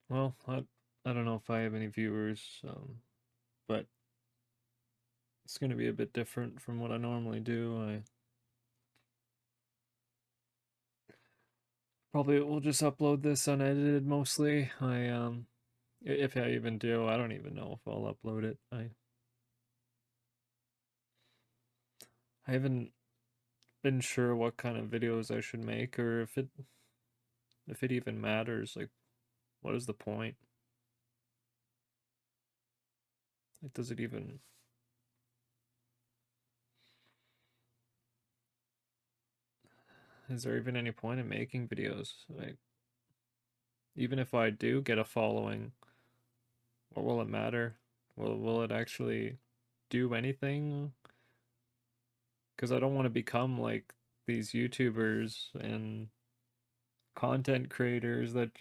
Well, I don't know if I have any viewers, but it's going to be a bit different from what I normally do. I probably will just upload this unedited mostly. If I even do, I don't even know if I'll upload it. I haven't been sure what kind of videos I should make or if it even matters. Like, what is the point? Like, does it even? Is there even any point in making videos? Like, even if I do get a following, what will it matter? Will it actually do anything? Because I don't want to become like these YouTubers and content creators that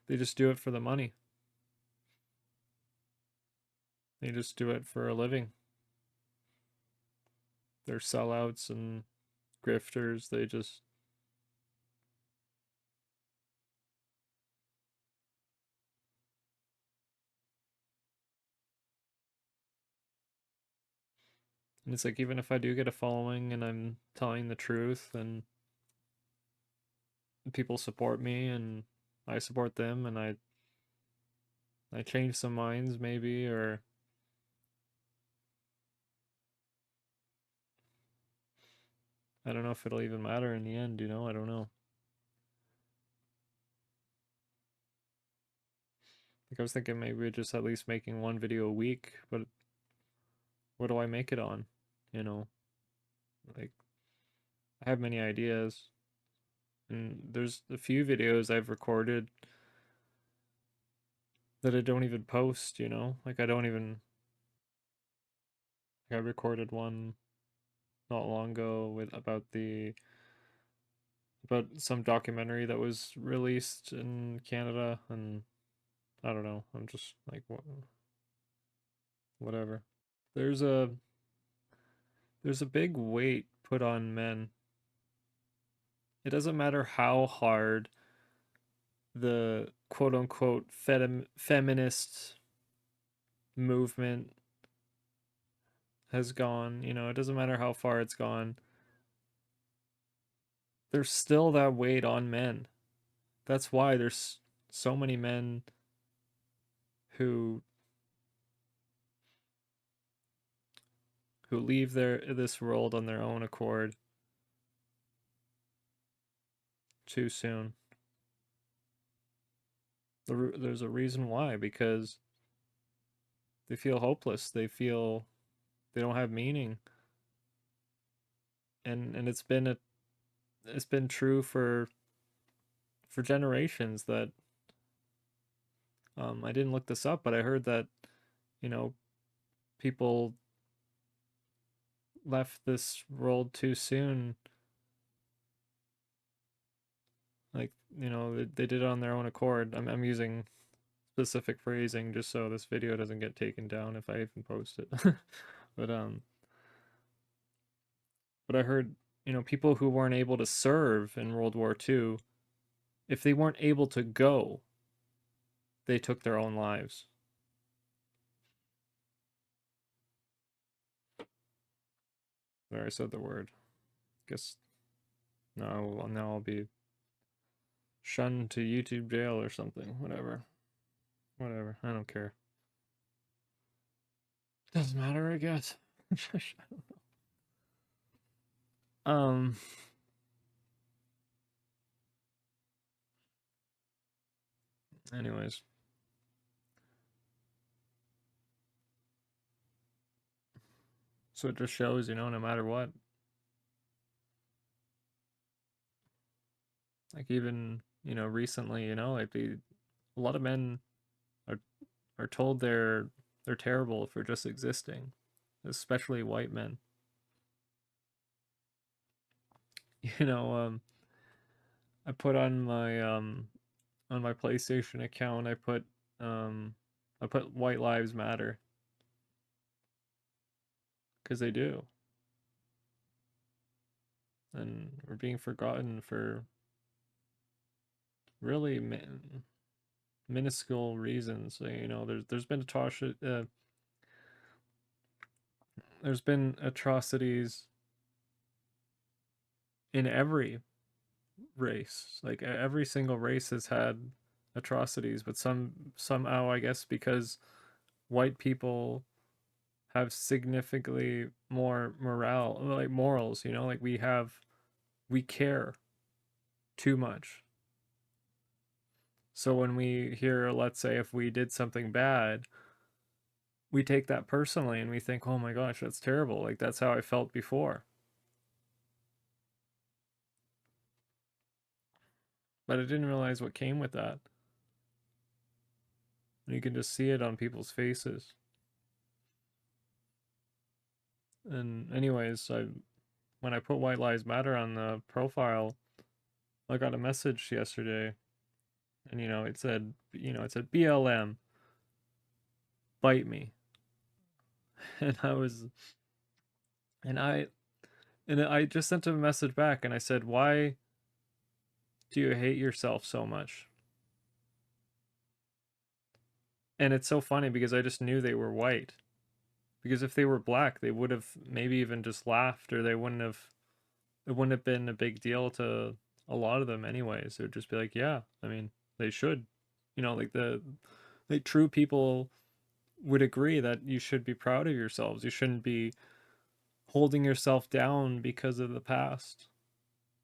they just do it for the money. They just do it for a living. They're sellouts and grifters. They just and it's like even if I do get a following and I'm telling the truth and people support me and I support them and I change some minds maybe or I don't know if it'll even matter in the end, I don't know. Like I was thinking maybe just at least making one video a week, but what do I make it on? You know, like I have many ideas and there's a few videos I've recorded that I don't even post. Like I don't even like I recorded one not long ago with about some documentary that was released in Canada and I don't know. I'm just like whatever. There's a there's a big weight put on men. It doesn't matter how hard the quote unquote feminist movement has gone, it doesn't matter how far it's gone. There's still that weight on men. That's why there's so many men who leave this world on their own accord too soon. There's a reason why, because they feel hopeless. They feel they don't have meaning, and it's been true for generations that I didn't look this up, but I heard that you know people left this world too soon. Like they did it on their own accord. I'm using specific phrasing just so this video doesn't get taken down if I even post it. but but I heard people who weren't able to serve in World War II, if they weren't able to go, they took their own lives. There, I said the word. Guess now I'll be shunned to YouTube jail or something. Whatever. I don't care. Doesn't matter, I guess. um. Anyways, so it just shows, no matter what, like even recently, like a lot of men are told they're terrible for just existing, especially white men. You know, I put on my PlayStation account, um I put White Lives Matter because they do, and we're being forgotten for really minuscule reasons. You know, there's been atrocities in every race. Like every single race has had atrocities, but somehow I guess because white people have significantly more morale, like morals, you know, like we care too much. So when we hear, let's say, if we did something bad, we take that personally and we think, oh my gosh, that's terrible. Like that's how I felt before. But I didn't realize what came with that. And you can just see it on people's faces. And anyways, when I put White Lives Matter on the profile, I got a message yesterday, and it said BLM, bite me, and I was, and I just sent him a message back, and I said, why do you hate yourself so much? And it's so funny because I just knew they were white. Because if they were black, they would have maybe even just laughed, or it wouldn't have been a big deal to a lot of them anyways. It would just be like, yeah, I mean, they should. You know, like true people would agree that you should be proud of yourselves. You shouldn't be holding yourself down because of the past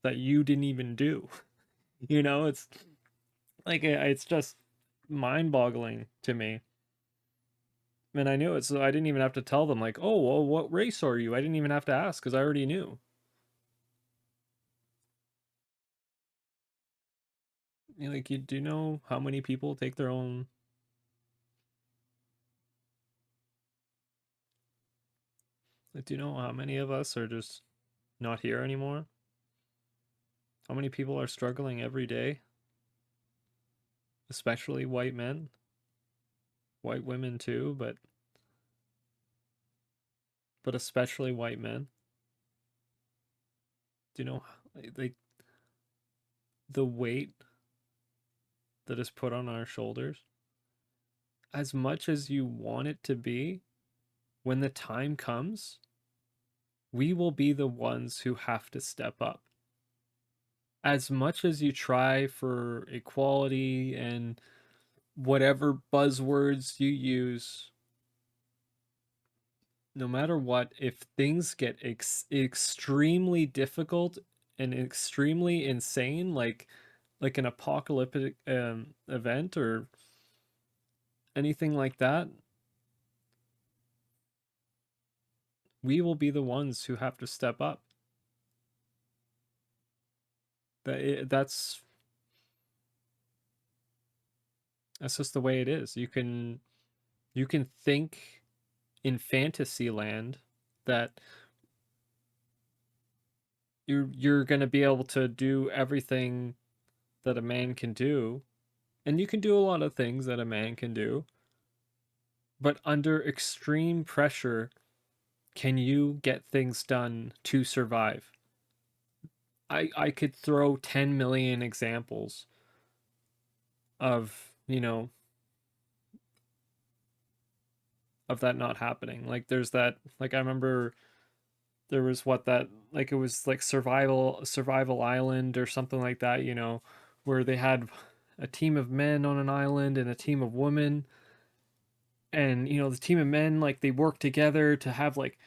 that you didn't even do. You know, it's like it's just mind-boggling to me. And I knew it, so I didn't even have to tell them like, "Oh, well, what race are you?" I didn't even have to ask because I already knew. Like, you do know how many people take their own. Like, do you know how many of us are just not here anymore? How many people are struggling every day, especially white men, white women too, but especially white men. Do you know, like the weight that is put on our shoulders? As much as you want it to be, when the time comes, we will be the ones who have to step up. As much as you try for equality and whatever buzzwords you use, no matter what, if things get extremely difficult and extremely insane, like an apocalyptic event or anything like that, we will be the ones who have to step up. That's just the way it is. You can think in fantasy land that you're going to be able to do everything that a man can do, and you can do a lot of things that a man can do, but under extreme pressure, can you get things done to survive? I could throw 10 million examples of, of that not happening. Like there's that, like I remember there was what that, like it was like survival island or something like that, where they had a team of men on an island and a team of women, and the team of men, like they work together to have like,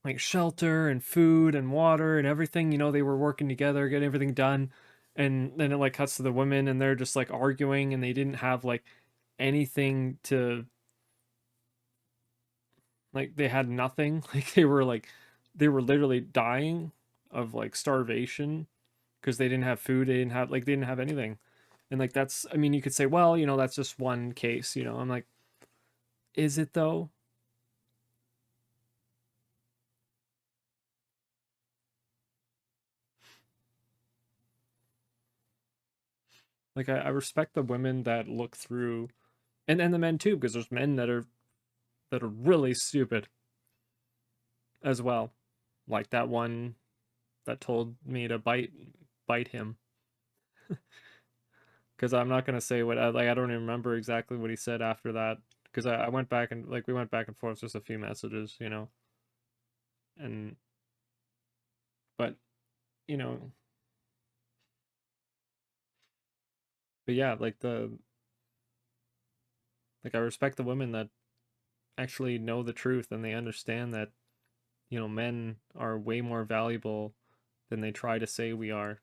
like shelter and food and water and everything. They were working together, getting everything done. And then it like cuts to the women and they're just like arguing, and they didn't have like anything to, like they had nothing. Like they were literally dying of like starvation because they didn't have food, they didn't have anything. And like that's, I mean, you could say, well, that's just one case. I'm like, is it though? Like I respect the women that look through, and the men too, because there's men that are really stupid as well. Like that one that told me to bite him. Because I'm not gonna say what I don't even remember exactly what he said after that. Because I went back and we went back and forth just a few messages, and but you know, but yeah, like I respect the women that actually know the truth and they understand that men are way more valuable than they try to say we are.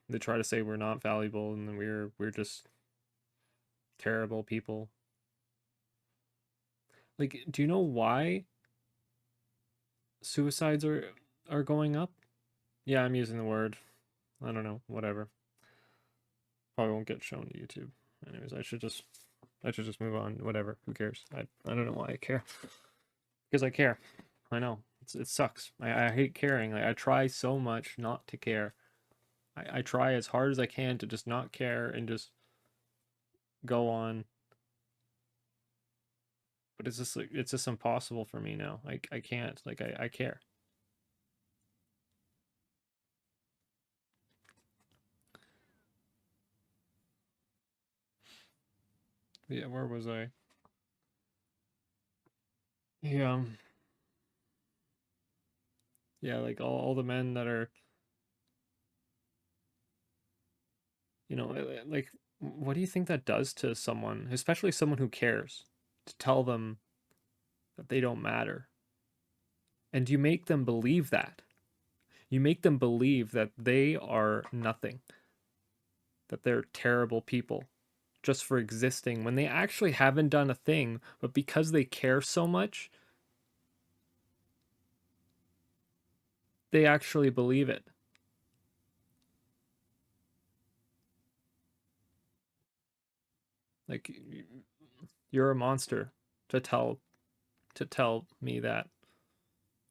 They try to say we're not valuable and we're just terrible people. Like, do you know why suicides are going up? Yeah, I'm using the word. I don't know, whatever. Probably won't get shown to YouTube. Anyways, I should just move on. Whatever. Who cares? I don't know why I care. Because I care. I know. It sucks. I hate caring. Like I try so much not to care. I try as hard as I can to just not care and just go on. But it's just impossible for me now. I can't. Like I care. Yeah, where was I? Yeah. Yeah, like all the men that are, like what do you think that does to someone, especially someone who cares, to tell them that they don't matter? And you make them believe that. You make them believe that they are nothing, that they're terrible people just for existing when they actually haven't done a thing, but because they care so much, they actually believe it. Like you're a monster to tell me that.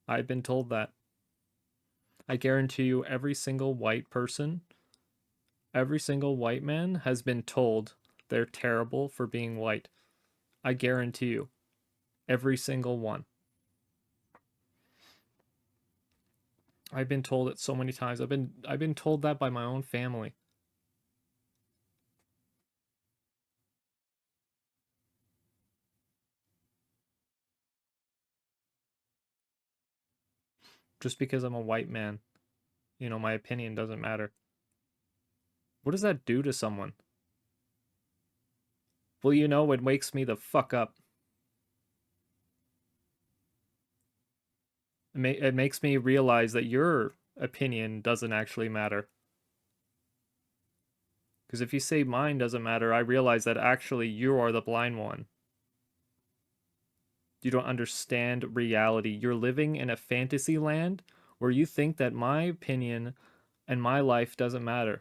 I've been told that. I guarantee you every single white man has been told they're terrible for being white. I guarantee you. Every single one. I've been told it so many times. I've been told that by my own family. Just because I'm a white man, my opinion doesn't matter. What does that do to someone? Well, it wakes me the fuck up. It makes me realize that your opinion doesn't actually matter. Because if you say mine doesn't matter, I realize that actually you are the blind one. You don't understand reality. You're living in a fantasy land where you think that my opinion and my life doesn't matter.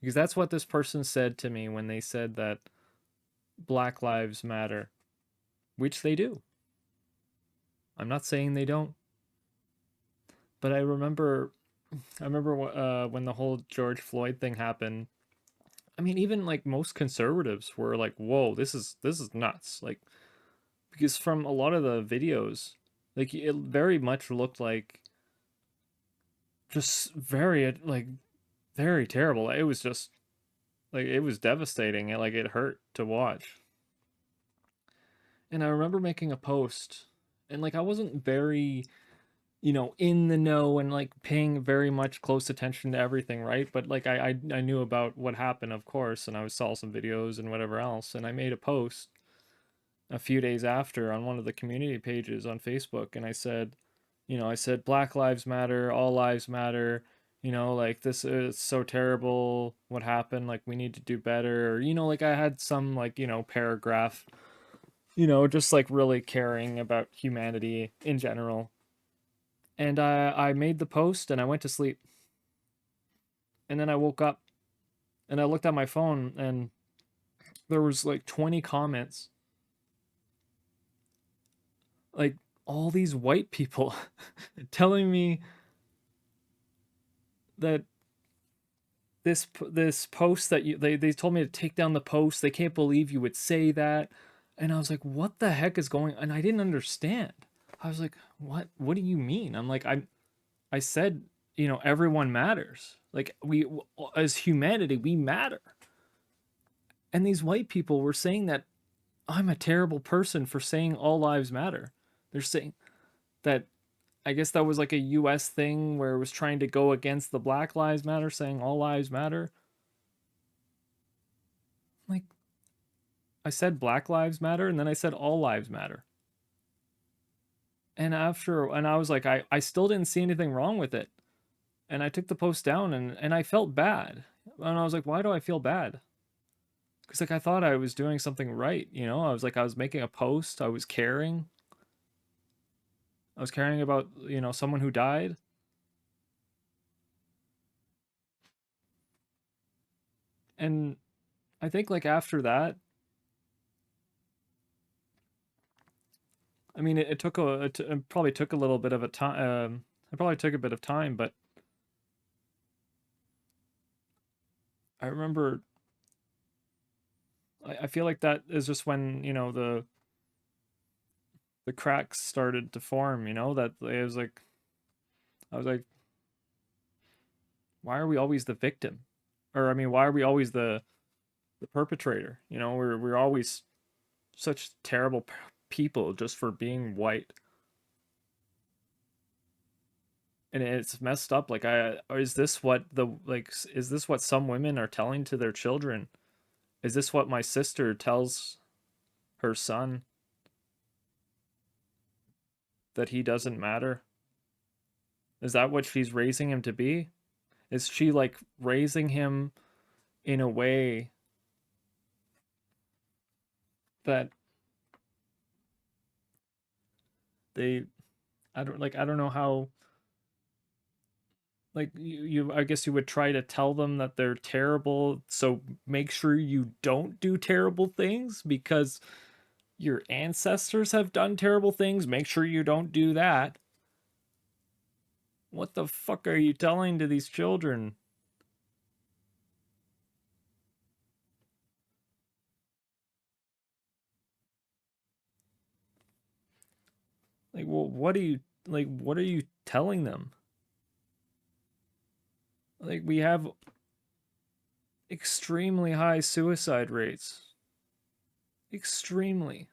Because that's what this person said to me when they said that Black Lives Matter, which they do. I'm not saying they don't, but I remember when the whole George Floyd thing happened. I mean, even like most conservatives were like, "Whoa, this is nuts!" Like because from a lot of the videos, like it very much looked like just very terrible. It was just like it was devastating. It hurt to watch. And I remember making a post, and like I wasn't very in the know and like paying very much close attention to everything, right? But like I knew about what happened, of course, and I saw some videos and whatever else, and I made a post a few days after on one of the community pages on Facebook, and I said Black Lives Matter, all lives matter. Like this is so terrible. What happened? Like we need to do better. Or, like I had some like paragraph. Just like really caring about humanity in general. And I made the post and I went to sleep. And then I woke up and I looked at my phone and there was like 20 comments, like all these white people telling me that this post that they told me to take down the post. They can't believe you would say that. And I was like, what the heck is going on? And I didn't understand. I was like, what do you mean? I'm like, I said everyone matters. Like, we, as humanity, we matter. And these white people were saying that I'm a terrible person for saying all lives matter. They're saying that, I guess that was like a US thing where it was trying to go against the Black Lives Matter, saying all lives matter. Like, I said Black Lives Matter and then I said all lives matter. And I was like, I still didn't see anything wrong with it. And I took the post down, and I felt bad. And I was like, why do I feel bad? Because, like, I thought I was doing something right. I was like, I was making a post. I was caring. I was caring about, someone who died. And I think, like, after that, I mean, it took it probably took a little bit of a time. It probably took a bit of time, but I remember, I feel like that is just when, the cracks started to form, that it was like, I was like, why are we always the victim? Or, I mean, why are we always the perpetrator? We're always such terrible people just for being white. And it's messed up. Like, is this what is this what some women are telling to their children? Is this what my sister tells her son, that he doesn't matter? Is that what she's raising him to be? Is she, like, raising him in a way that they, I don't know how, like, I guess you would try to tell them that they're terrible, so make sure you don't do terrible things because your ancestors have done terrible things. Make sure you don't do that. What the fuck are you telling to these children? Like, well, what are you telling them? Like, we have extremely high suicide rates. Extremely.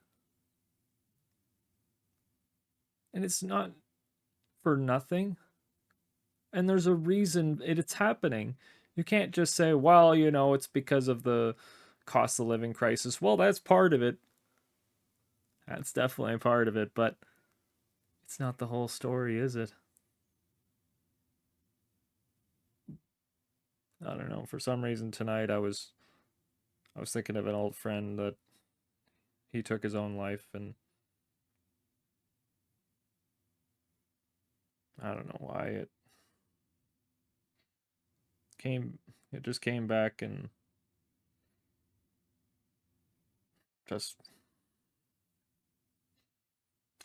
And it's not for nothing. And there's a reason it's happening. You can't just say, well, it's because of the cost of living crisis. Well, that's part of it. That's definitely part of it, but it's not the whole story, is it? I don't know. For some reason tonight I was thinking of an old friend that he took his own life, and I don't know why came it just came back, and just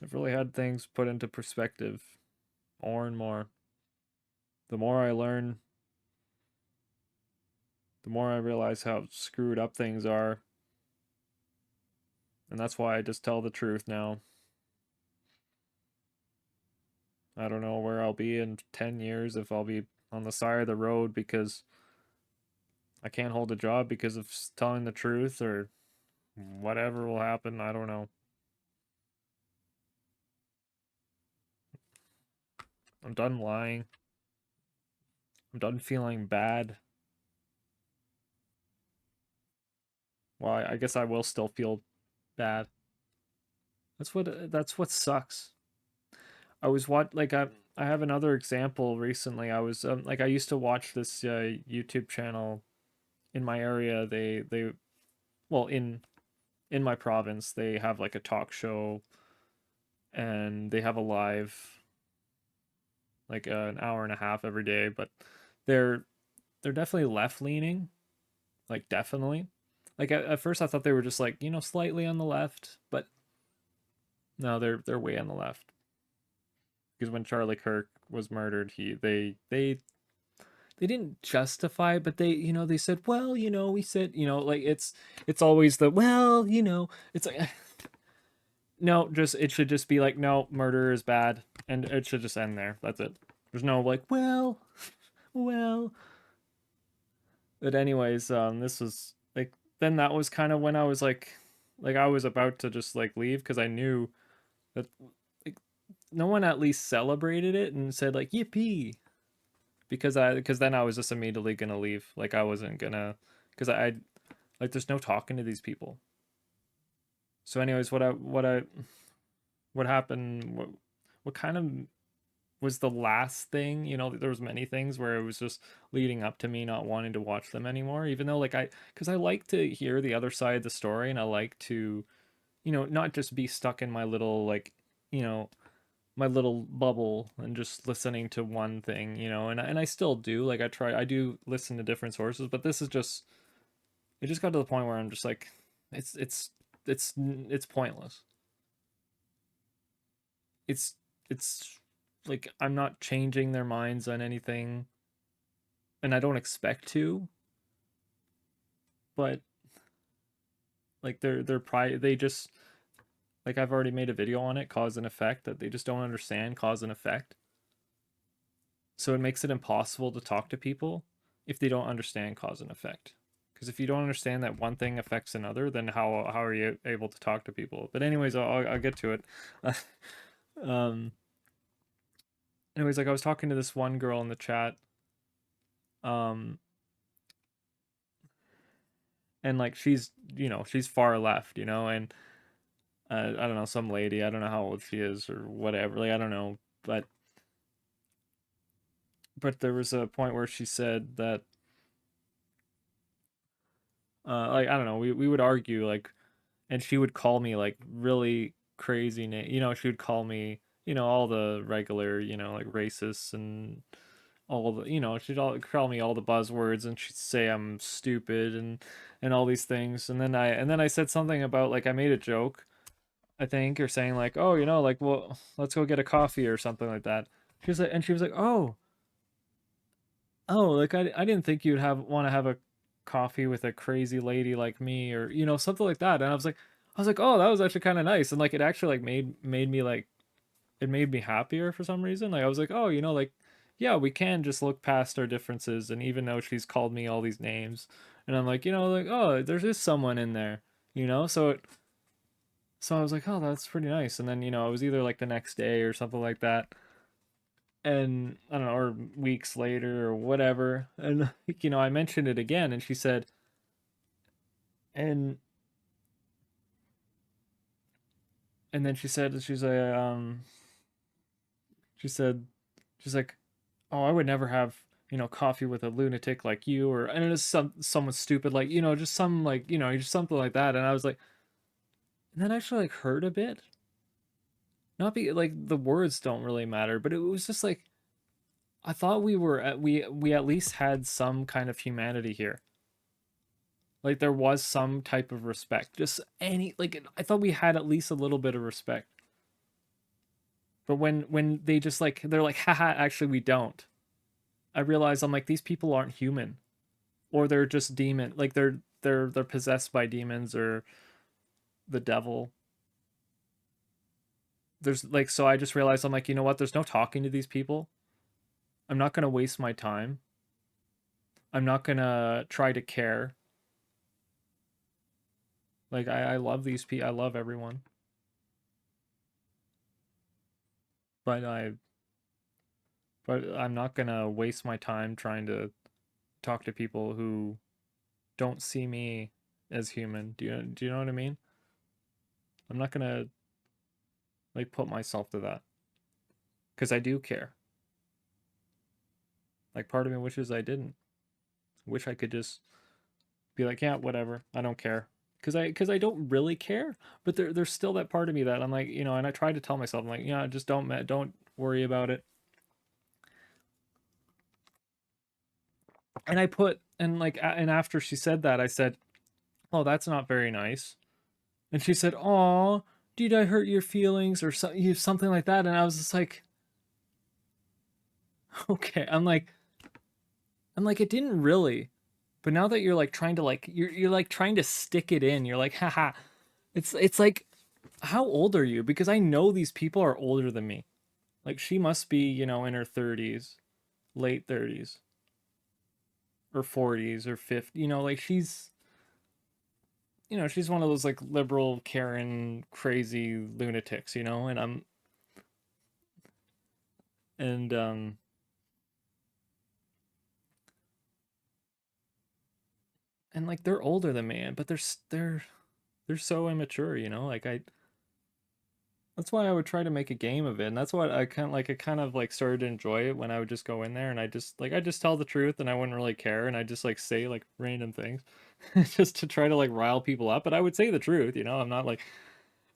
I've really had things put into perspective more and more. The more I learn, the more I realize how screwed up things are. And that's why I just tell the truth now. I don't know where I'll be in 10 years, if I'll be on the side of the road because I can't hold a job because of telling the truth, or whatever will happen. I don't know. I'm done lying. I'm done feeling bad. Well, I guess I will still feel bad. That's what sucks. I have another example recently. I was like, I used to watch this YouTube channel in my area. They well, in my province, they have like a talk show, and they have a live, like, an hour and a half every day, but they're they're definitely left leaning, like, definitely. Like, at first I thought they were just, like, slightly on the left, but no, they're way on the left. Because when Charlie Kirk was murdered, they didn't justify it, but they said, well, we said, like, it's always the, well, it's like, no, just, it should just be like, no, murder is bad, and it should just end there. That's it. There's no like, well. But anyways, this was like then that was kind of when I was like I was about to just like leave because I knew that like no one at least celebrated it and said like yippee because then I was just immediately gonna leave. Like I wasn't gonna because I like there's no talking to these people. So anyways, what happened? What kind of was the last thing? You know, there was many things where it was just leading up to me not wanting to watch them anymore. Even though like because I like to hear the other side of the story and I like to not just be stuck in my little like you know my little bubble and just listening to one thing, and I still do. Like I do listen to different sources, but this is just it just got to the point where I'm just like it's it's it's pointless. It's it's like I'm not changing their minds on anything and I don't expect to, but like they just like I've already made a video on it, cause and effect, that they just don't understand cause and effect. So it makes it impossible to talk to people if they don't understand cause and effect. Because if you don't understand that one thing affects another, then how are you able to talk to people? But anyways, I'll get to it. um. Anyways, like I was talking to this one girl in the chat, um, and like she's far left, and I don't know, some lady, I don't know how old she is or whatever, like I don't know, but there was a point where she said that like I don't know, we would argue like and she would call me like really crazy name. She would call me, all the regular, like racists and all the, she'd call me all the buzzwords and she'd say I'm stupid and all these things. And then I said something about like I made a joke, I think, or saying like, oh, like, well, let's go get a coffee or something like that. She was like, oh, like I didn't think you'd want to have a coffee with a crazy lady like me, or something like that. And I was like, oh, that was actually kind of nice, and like it actually like made me like it made me happier for some reason. Like I was like, oh, like yeah, we can just look past our differences, and even though she's called me all these names, and I'm like, like, oh, there's just someone in there, so I was like, oh, that's pretty nice. And then it was either like the next day or something like that, and I don't know, or weeks later or whatever. And I mentioned it again, and she said, and and then she said, she's like, oh, I would never have coffee with a lunatic like you, or and it is someone stupid like just some like just something like that. And I was like, and then I actually like hurt a bit, not be like the words don't really matter, but it was just like I thought we at least had some kind of humanity here. Like there was some type of respect. Just any like I thought we had at least a little bit of respect. But when they just like they're like, haha, actually we don't. I realize I'm like these people aren't human. Or they're just demon like they're possessed by demons or the devil. There's like so I just realized I'm like, you know what, there's no talking to these people. I'm not gonna waste my time. I'm not gonna try to care. Like I love these people. I love everyone. But I'm not gonna waste my time trying to talk to people who don't see me as human. Do you know what I mean? I'm not gonna like put myself to that because I do care. Like part of me wishes I didn't. Wish I could just be like, yeah, whatever. I don't care. Because I don't really care, but there's still that part of me that I'm like, and I try to tell myself, I'm like, yeah, just don't worry about it. And I put and like and after she said that, I said, oh, that's not very nice. And she said, oh, did I hurt your feelings or something like that? And I was just like, okay. I'm like, it didn't really. But now that you're like trying to like you're like trying to stick it in, you're like, haha. It's like, how old are you? Because I know these people are older than me. Like she must be, you know, in her 30s, late 30s or 40s or 50, you know, like she's, you know, she's one of those like liberal Karen crazy lunatics, you know, and and like they're older than me, but they're so immature, you know? Like I that's why I would try to make a game of it. And that's what I kind of like started to enjoy it when I would just go in there and I just tell the truth and I wouldn't really care and I just like say like random things just to try to like rile people up. But I would say the truth, you know. I'm not like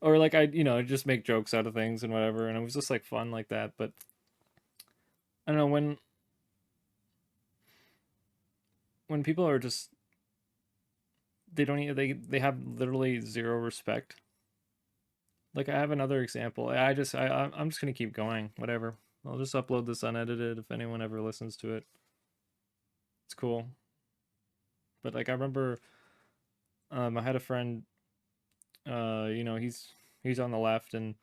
or like I, you know, just make jokes out of things and whatever and it was just like fun like that. But I don't know when people are just they don't even they have literally zero respect. Like I have another example. I'm just gonna keep going. Whatever. I'll just upload this unedited if anyone ever listens to it. It's cool. But like I remember, I had a friend. You know, he's on the left, and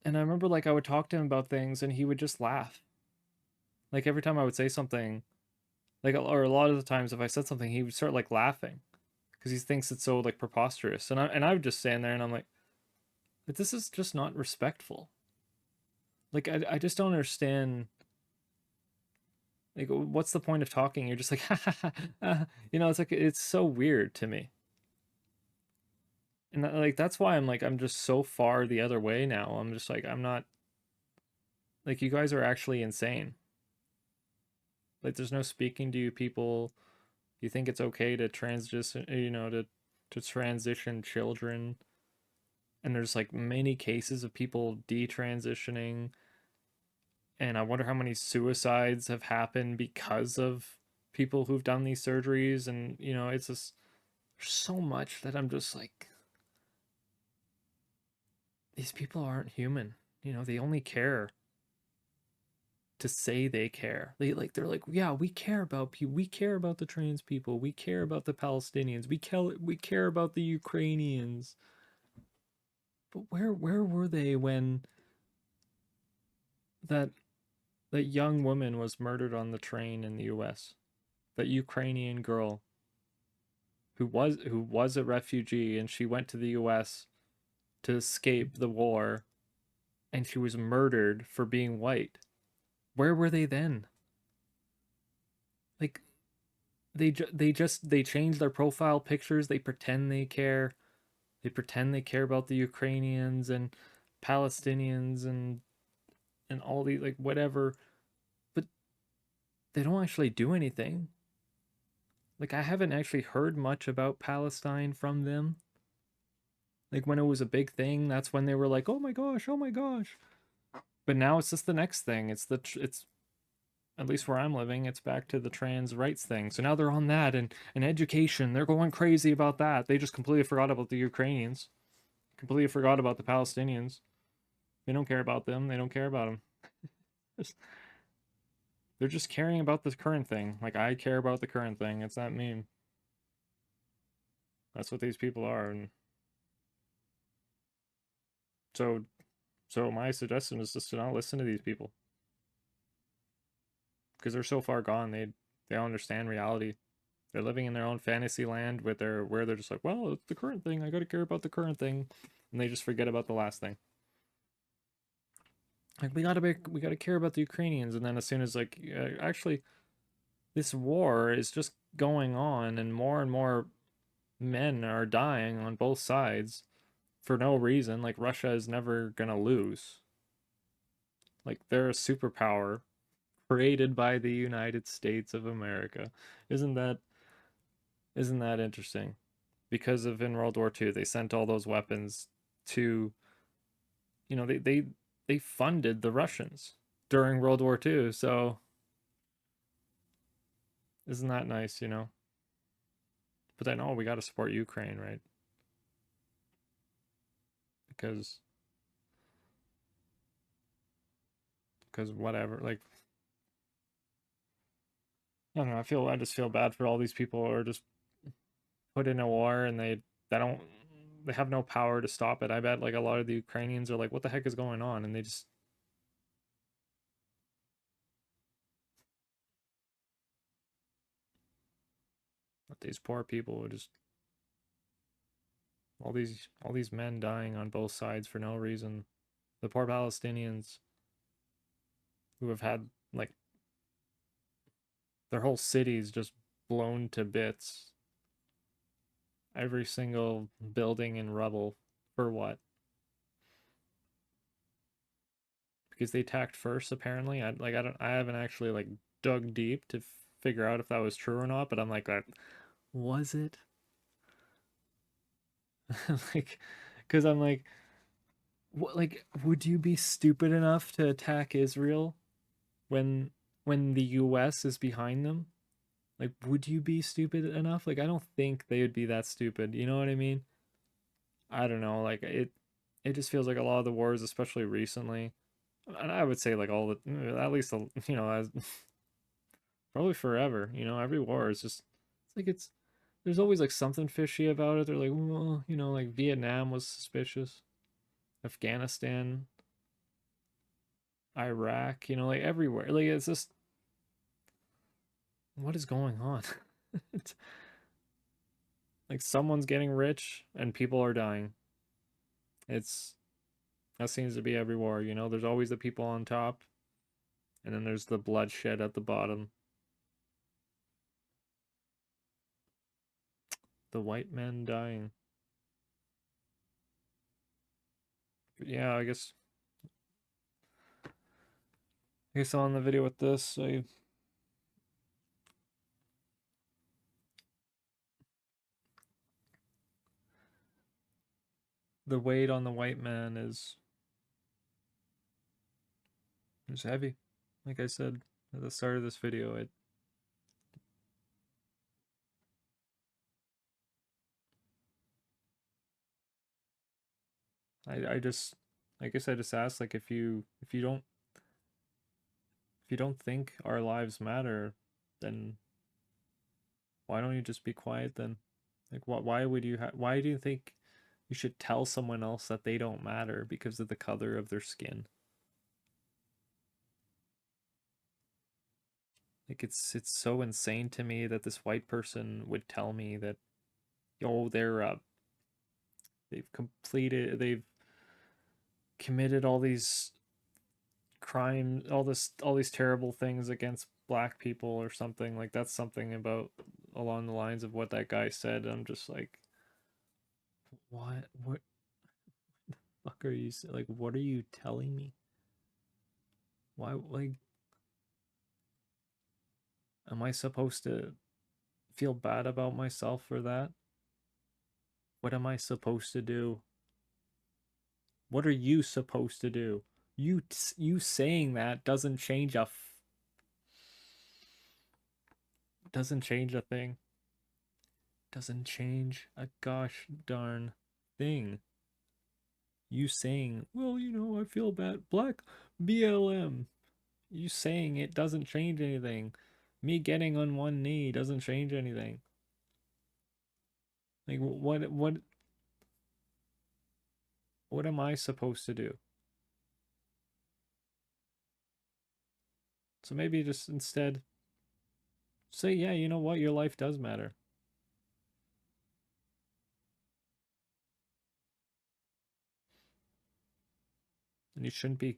I remember like I would talk to him about things, and he would just laugh. Like every time I would say something, like or a lot of the times if I said something, he would start like laughing because he thinks it's so like preposterous. And I would just stand there and I'm like, but this is just not respectful. Like I just don't understand. Like, what's the point of talking? You're just like, you know, it's like it's so weird to me, and like that's why I'm just so far the other way now. I'm just like I'm not like you guys are actually insane. Like, there's no speaking to you people. You think it's okay to transition, you know, to transition children, and there's like many cases of people detransitioning, and I wonder how many suicides have happened because of people who've done these surgeries, and you know, it's just there's so much that I'm just like these people aren't human. You know, they only care to say they care. They're like, yeah, we care about people. We care about the trans people. We care about the Palestinians. We care about the Ukrainians. But where were they when that that young woman was murdered on the train in the US? That Ukrainian girl who was a refugee and she went to the US to escape the war and she was murdered for being white. Where were they then? Like they change their profile pictures. They pretend they care. They pretend they care about the Ukrainians and Palestinians and all these like whatever, but they don't actually do anything. Like I haven't actually heard much about Palestine from them. Like when it was a big thing, that's when they were like, "Oh my gosh, oh my gosh." But now it's just the next thing. It's at least where I'm living, it's back to the trans rights thing. So now they're on that and education. They're going crazy about that. They just completely forgot about the Ukrainians. Completely forgot about the Palestinians. They don't care about them. They don't care about them. They're just caring about the current thing. Like I care about the current thing. It's that meme. That's what these people are. And so so my suggestion is just to not listen to these people because they're so far gone. They don't understand reality. They're living in their own fantasy land with their where they're just like, well, it's the current thing. I got to care about the current thing, and they just forget about the last thing. Like we gotta care about the Ukrainians, and then as soon as like actually this war is just going on, and more men are dying on both sides for no reason. Like Russia is never gonna lose. Like they're a superpower created by the United States of America. Isn't that isn't that interesting? Because of in World War II, they sent all those weapons to, you know, they funded the Russians during World War II. So isn't that nice, you know? But then oh, we got to support Ukraine, right? Because whatever, like I don't know, I just feel bad for all these people who are just put in a war and they don't they have no power to stop it. I bet like a lot of the Ukrainians are like, what the heck is going on? And they just these poor people would just all these men dying on both sides for no reason. The poor Palestinians who have had like their whole cities just blown to bits. Every single building in rubble. For what? Because they attacked first apparently. I haven't actually like dug deep to figure out if that was true or not, but I'm like that was it? Like cuz I'm like what, like would you be stupid enough to attack Israel when the US is behind them? Like would you be stupid enough? Like I don't think they would be that stupid. You know what I mean? I don't know, like it just feels like a lot of the wars, especially recently, and I would say like all the at least as probably forever, every war is just it's like it's there's always like something fishy about it. They're like, well, like Vietnam was suspicious, Afghanistan, Iraq, like everywhere. Like it's just what is going on? It's like someone's getting rich and people are dying. It's that seems to be every war, there's always the people on top and then there's the bloodshed at the bottom. The white men dying. Yeah, I guess on the video with this, the weight on the white man is heavy. Like I said at the start of this video, I just I guess I just asked like if you don't think our lives matter, then why don't you just be quiet then? Like why would why do you think you should tell someone else that they don't matter because of the color of their skin? Like it's so insane to me that this white person would tell me that oh they've committed all these crimes, all these terrible things against black people or something. Like that's something about along the lines of what that guy said. I'm just like, what the fuck are you like? What are you telling me? Why like am I supposed to feel bad about myself for that? What am I supposed to do? What are you supposed to do? You saying that doesn't change a thing. Doesn't change a gosh darn thing. You saying, well, I feel bad. Black BLM. You saying it doesn't change anything. Me getting on one knee doesn't change anything. Like what am I supposed to do? So maybe just instead say, yeah, you know what? Your life does matter. And you shouldn't be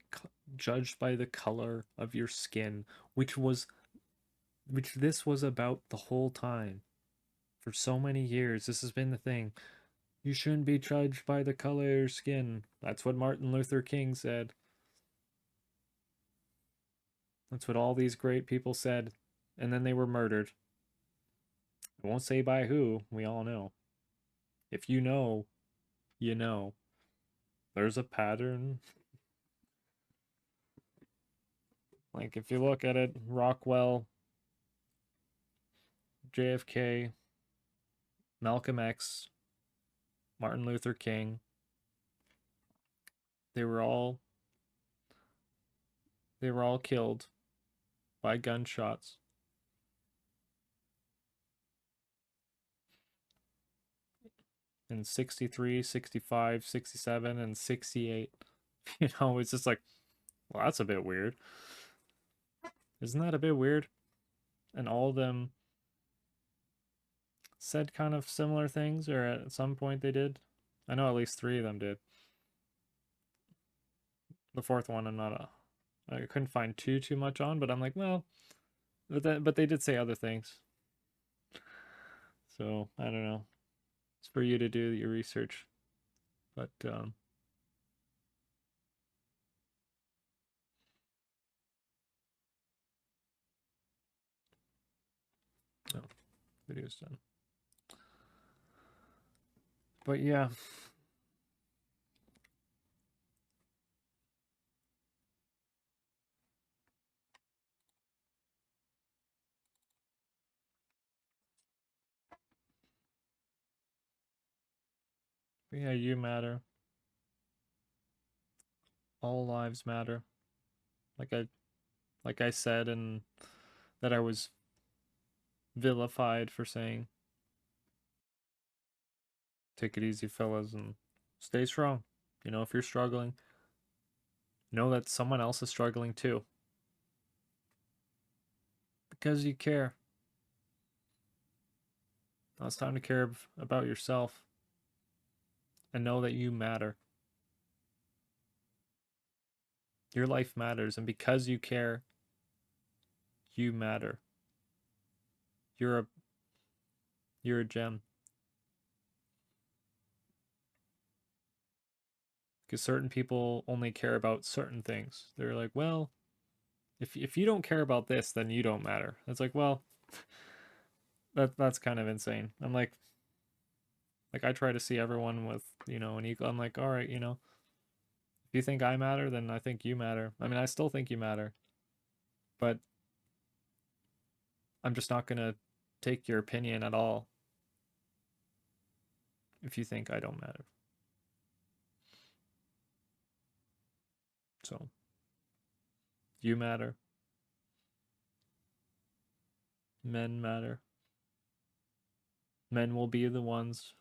judged by the color of your skin, which this was about the whole time. For so many years, this has been the thing. You shouldn't be judged by the color of your skin. That's what Martin Luther King said. That's what all these great people said. And then they were murdered. I won't say by who. We all know. If you know, you know. There's a pattern. Like, if you look at it, Rockwell, JFK, Malcolm X, Martin Luther King, they were all they were all killed by gunshots. in 63, 65, 67, and 68. You know, it's just like, well, that's a bit weird. Isn't that a bit weird? And all of them said kind of similar things, or at some point they did. I know at least 3 of them did. The 4th one, I couldn't find too much on, but I'm like, well, but they did say other things. So I don't know. It's for you to do your research, but oh, video's done. But yeah. But yeah, you matter. All lives matter. Like I said, and that I was vilified for saying. Take it easy, fellas, and stay strong. You know, if you're struggling, know that someone else is struggling too. Because you care. Now it's time to care about yourself and know that you matter. Your life matters, and because you care, you matter. You're a you're a gem. Because certain people only care about certain things. They're like, well, if you don't care about this, then you don't matter. It's like, well, that's kind of insane. I'm like I try to see everyone with, you know, an equal. I'm like, all right, you know, if you think I matter, then I think you matter. I mean, I still think you matter, but I'm just not gonna take your opinion at all if you think I don't matter. So you matter. Men matter. Men will be the ones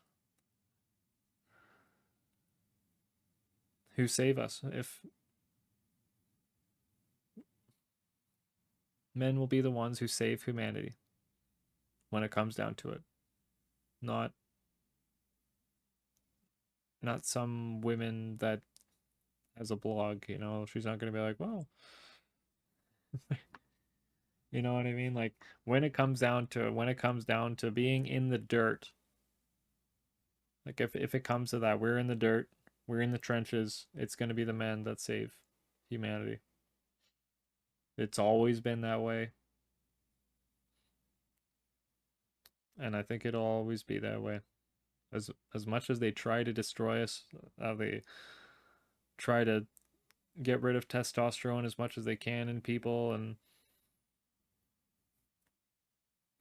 who save us. If men will be the ones who save humanity when it comes down to it. Not some women that has a blog, you know, she's not gonna be like, well, you know what I mean? Like when it comes down to being in the dirt, like if it comes to that, we're in the dirt, we're in the trenches, it's gonna be the men that save humanity. It's always been that way. And I think it'll always be that way. As much as they try to destroy us, they try to get rid of testosterone as much as they can in people and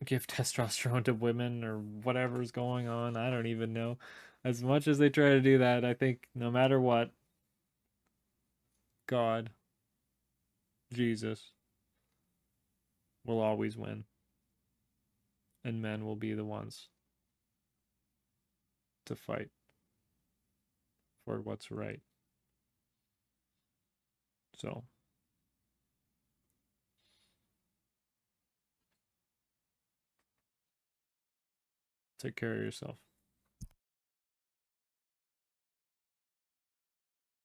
give testosterone to women or whatever's going on. I don't even know. As much as they try to do that, I think no matter what, God, Jesus, will always win. And men will be the ones to fight for what's right. So, take care of yourself.